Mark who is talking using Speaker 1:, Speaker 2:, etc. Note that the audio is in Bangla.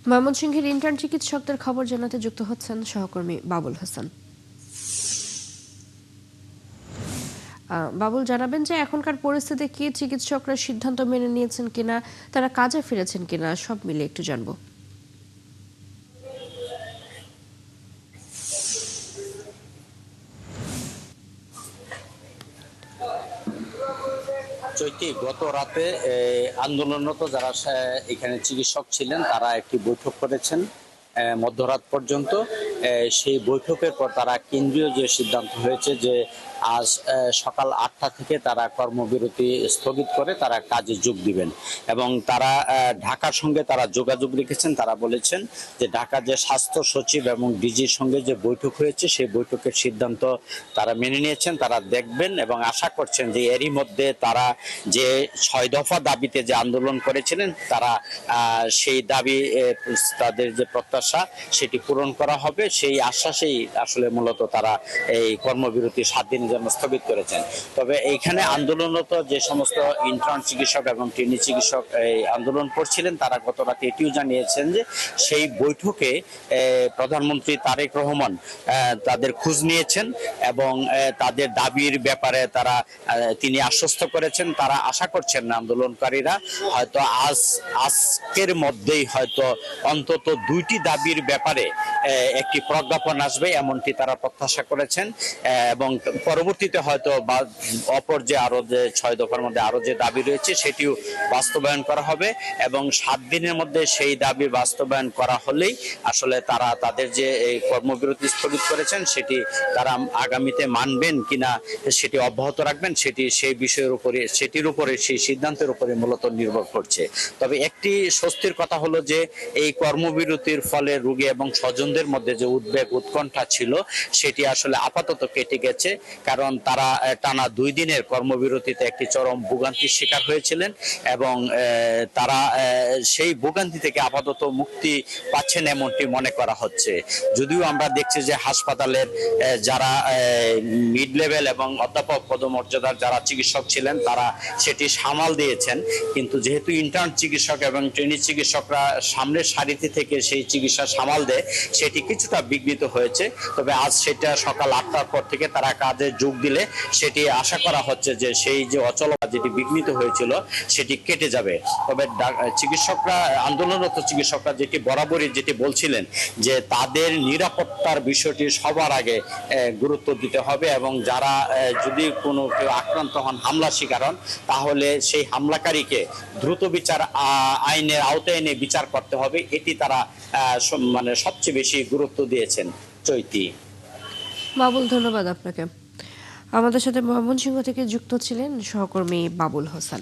Speaker 1: ময়মনসিংহের ইন্টার্ন চিকিৎসকদের খবর জানাতে যুক্ত হচ্ছেন সহকর্মী বাবুল হাসান। বাবুল, জানাবেন যে এখনকার পরিস্থিতি কি, চিকিৎসকরা সিদ্ধান্ত মেনে নিয়েছেন কিনা, তারা কাজে ফিরেছেন কিনা, সব মিলে একটু জানবো।
Speaker 2: চৈতি, গত রাতে আন্দোলনরত যারা এখানে চিকিৎসক ছিলেন তারা একটি বৈঠক করেছেন মধ্যরাত পর্যন্ত। সেই বৈঠকের পর তারা কেন্দ্রীয় যে সিদ্ধান্ত হয়েছে যে আজ সকাল 8টা থেকে তারা কর্মবিরতি স্থগিত করে তারা কাজে যোগ দিবেন এবং তারা ঢাকার সঙ্গে তারা যোগাযোগ রেখেছেন। তারা বলেছেন যে ঢাকা যে স্বাস্থ্য সচিব এবং ডিজির সঙ্গে যে বৈঠক হয়েছে সেই বৈঠকের সিদ্ধান্ত তারা মেনে নিয়েছেন, তারা দেখবেন এবং আশা করছেন যে এরই মধ্যে তারা যে 6 দফা দাবিতে যে আন্দোলন করেছিলেন তারা সেই দাবি তাদের যে প্রত্যাশা সেটি পূরণ করা হবে, সেই আশ্বাসেই আসলে মূলত তারা এই কর্মবিরতি 7 দিনের জন্য স্থগিত করেছেন। তবে এইখানে আন্দোলনরত যে সমস্ত ইন্টার্ন চিকিৎসক এবং ট্রেনি চিকিৎসক এই আন্দোলন করছিলেন তারা গত রাতে এটিও জানিয়েছেন যে সেই বৈঠকে প্রধানমন্ত্রী তারেক রহমান তাদের খোঁজ নিয়েছেন এবং তাদের দাবির ব্যাপারে তিনি আশ্বস্ত করেছেন। তারা আশা করছেন আন্দোলনকারীরা হয়তো আজকের মধ্যেই হয়তো অন্তত 2টি দাবির ব্যাপারে একটি প্রজ্ঞাপন আসবে এমনটি তারা প্রত্যাশা করেছেন এবং পরবর্তীতে হয়তো বা অপর যে আরো যে 6 দফার মধ্যে আরো যে দাবি রয়েছে সেটিও বাস্তবায়ন করা হবে এবং 7 দিনের মধ্যে সেই দাবি বাস্তবায়ন করা হলেই আসলে তারা তাদের যে এই কর্মবিরতি স্থগিত করেছেন সেটি তারা আগামীতে মানবেন কিনা, সেটি অব্যাহত রাখবেন, সেই বিষয়ের উপরে সেটির উপরে সেই সিদ্ধান্তের উপরে মূলত নির্ভর করছে। তবে একটি স্বস্তির কথা হলো যে এই কর্মবিরতির ফলে রোগী এবং স্বজনদের মধ্যে যে উদ্বেগ উৎকণ্ঠা ছিল সেটি আসলে আপাতত কেটে গেছে, কারণ তারা টানা 2 দিনের কর্মবিরতিতে একটি চরম ভোগান্তির শিকার হয়েছিলেন এবং তারা সেই ভোগান্তি থেকে আপাতত মুক্তি পাচ্ছেন এমনটি মনে করা হচ্ছে। যদিও আমরা দেখছি যে হাসপাতালের যারা মিড লেভেল এবং অধ্যাপক পদমর্যাদার যারা চিকিৎসক ছিলেন তারা সেটি সামাল দিয়েছেন, কিন্তু যেহেতু ইন্টার্ন চিকিৎসক এবং ট্রেনি চিকিৎসকরা সামনের সারিতে থেকে সেই চিকিৎসা সামাল দেয় সেটি কিছুটা বিঘ্নিত হয়েছে। তবে আজ সেটা সকাল 8টার পর থেকে তারা কাজে যোগ দিলে সেটি আশা করা হচ্ছে যে সেই যে অচলতা যেটি বিঘ্নিত হয়েছিল সেটি কেটে যাবে। তবে চিকিৎসকরা আন্দোলনরত চিকিৎসকরা যেটি বরাবরই যেটি বলছিলেন যে তাদের নিরাপত্তার বিষয়টি সবার আগে গুরুত্ব দিতে হবে এবং যারা যদি কোনো কেউ আক্রান্ত হন, হামলার শিকার হন, তাহলে সেই হামলাকারীকে দ্রুত আইনের আওতায় এনে বিচার করতে হবে, এটি তারা সবচেয়ে বেশি গুরুত্ব দিয়েছেন। চৈতি।
Speaker 1: বাবুল, ধন্যবাদ আপনাকে। আমাদের সাথে ময়মনসিংহ থেকে যুক্ত ছিলেন সহকর্মী বাবুল হাসান।